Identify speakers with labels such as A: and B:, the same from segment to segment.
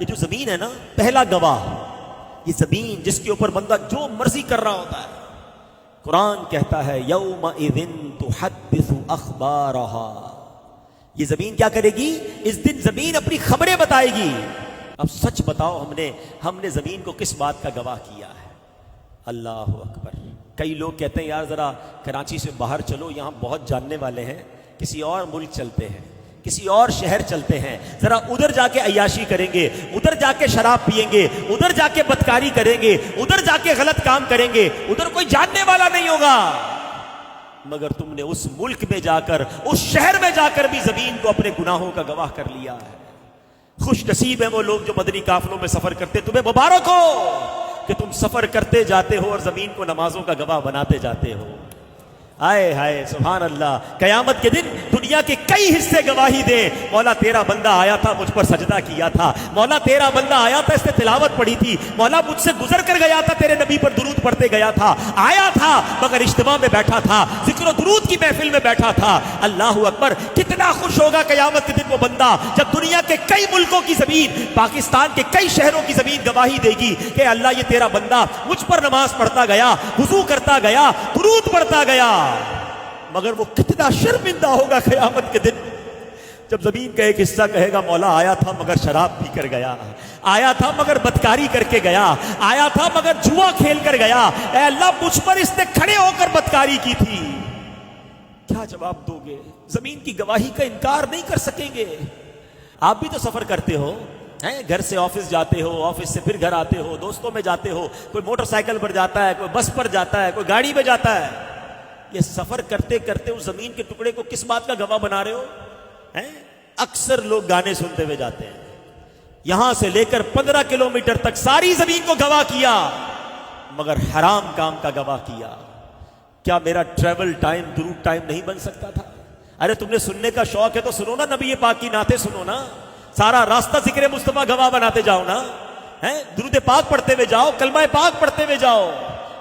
A: یہ جو زمین ہے نا، پہلا گواہ یہ زمین جس کے اوپر بندہ جو مرضی کر رہا ہوتا ہے. قرآن کہتا ہے یومئذ تحدث اخبارہا، یہ زمین کیا کرے گی؟ اس دن زمین اپنی خبریں بتائے گی. اب سچ بتاؤ، ہم نے زمین کو کس بات کا گواہ کیا ہے؟ اللہ اکبر. کئی لوگ کہتے ہیں یار ذرا کراچی سے باہر چلو، یہاں بہت جاننے والے ہیں، کسی اور ملک چلتے ہیں، کسی اور شہر چلتے ہیں، ذرا ادھر جا کے عیاشی کریں گے، ادھر جا کے شراب پیئیں گے، ادھر جا کے بدکاری کریں گے، ادھر جا کے غلط کام کریں گے، ادھر کوئی جاننے والا نہیں ہوگا. مگر تم نے اس ملک میں جا کر، اس شہر میں جا کر بھی زمین کو اپنے گناہوں کا گواہ کر لیا ہے. خوش نصیب ہیں وہ لوگ جو مدنی قافلوں میں سفر کرتے، تمہیں مبارک ہو کہ تم سفر کرتے جاتے ہو اور زمین کو نمازوں کا گواہ بناتے جاتے ہو. آئے ہائے سبحان اللہ. قیامت کے دن دنیا کے کئی حصے گواہی دیں، مولا تیرا بندہ آیا تھا، مجھ پر سجدہ کیا تھا، مولا تیرا بندہ آیا تھا، اس نے تلاوت پڑھی تھی، مولا مجھ سے گزر کر گیا تھا، تیرے نبی پر درود پڑھتے گیا تھا، آیا تھا مگر اجتماع میں بیٹھا تھا، ذکر و درود کی محفل میں بیٹھا تھا. اللہ اکبر. کتنا خوش ہوگا قیامت کے دن وہ بندہ جب دنیا کے کئی ملکوں کی زمین، پاکستان کے کئی شہروں کی زمین گواہی دے گی کہ اللہ یہ تیرا بندہ مجھ پر نماز پڑھتا گیا، وضو کرتا گیا، درود پڑھتا گیا. مگر وہ کتنا شرمندہ ہوگا قیامت کے دن جب زمین کا ایک حصہ کہے گا مولا آیا تھا مگر شراب پی کر گیا، آیا تھا مگر بدکاری کر کے گیا، آیا تھا مگر جوا کھیل کر گیا، اے اللہ مجھ پر اس نے کھڑے ہو کر بدکاری کی تھی. کیا جواب دو گے؟ زمین کی گواہی کا انکار نہیں کر سکیں گے. آپ بھی تو سفر کرتے ہو، گھر سے آفس جاتے ہو، آفس سے پھر گھر آتے ہو، دوستوں میں جاتے ہو، کوئی موٹر سائیکل پر جاتا ہے، کوئی بس پر جاتا ہے، کوئی گاڑی میں جاتا ہے. یہ سفر کرتے کرتے اس زمین کے ٹکڑے کو کس بات کا گواہ بنا رہے ہو؟ اکثر لوگ گانے سنتے ہوئے جاتے ہیں، یہاں سے لے کر 15 کلومیٹر تک ساری زمین کو گواہ کیا مگر حرام کام کا گواہ کیا. کیا میرا ٹریول ٹائم درود ٹائم نہیں بن سکتا تھا؟ ارے تم نے سننے کا شوق ہے تو سنو نا، نبی پاک کی نعتیں سنو نا، سارا راستہ ذکر مصطفیٰ گواہ بناتے جاؤ نا، درود پاک پڑھتے ہوئے جاؤ، کلمہ پاک پڑھتے ہوئے جاؤ.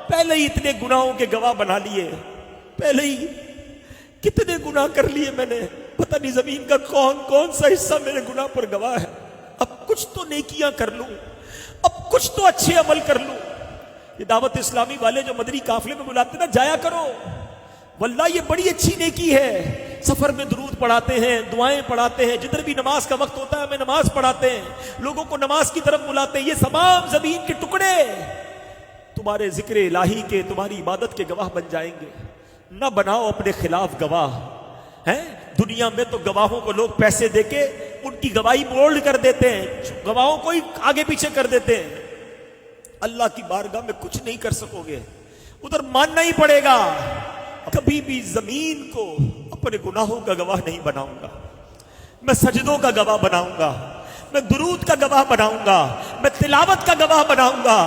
A: پہلے ہی اتنے گناہوں کے گواہ بنا لیے، پہلے ہی کتنے گناہ کر لیے میں نے، پتہ نہیں زمین کا کون کون سا حصہ میرے گناہ پر گواہ ہے. اب کچھ تو نیکیاں کر لوں، اب کچھ تو اچھے عمل کر لوں. یہ دعوت اسلامی والے جو مدنی قافلے میں بلاتے نا، جایا کرو، واللہ یہ بڑی اچھی نیکی ہے. سفر میں درود پڑھاتے ہیں، دعائیں پڑھاتے ہیں، جدھر بھی نماز کا وقت ہوتا ہے ہمیں نماز پڑھاتے ہیں، لوگوں کو نماز کی طرف بلاتے ہیں. یہ تمام زمین کے ٹکڑے تمہارے ذکر الہی کے، تمہاری عبادت کے گواہ بن جائیں گے. نہ بناؤ اپنے خلاف گواہ. دنیا میں تو گواہوں کو لوگ پیسے دے کے ان کی گواہی بولڈ کر دیتے ہیں، گواہوں کو ہی آگے پیچھے کر دیتے ہیں. اللہ کی بارگاہ میں کچھ نہیں کر سکو گے، ادھر ماننا ہی پڑے گا. کبھی بھی زمین کو اپنے گناہوں کا گواہ نہیں بناؤں گا. میں سجدوں کا گواہ بناؤں گا، میں درود کا گواہ بناؤں گا، میں تلاوت کا گواہ بناؤں گا،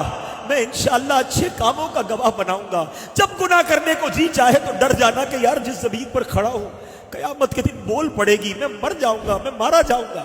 A: میں انشاءاللہ اچھے کاموں کا گواہ بناؤں گا. جب گناہ کرنے کو جی چاہے تو ڈر جانا کہ یار جس زمین پر کھڑا ہوں قیامت کے دن بول پڑے گی، میں مر جاؤں گا، میں مارا جاؤں گا.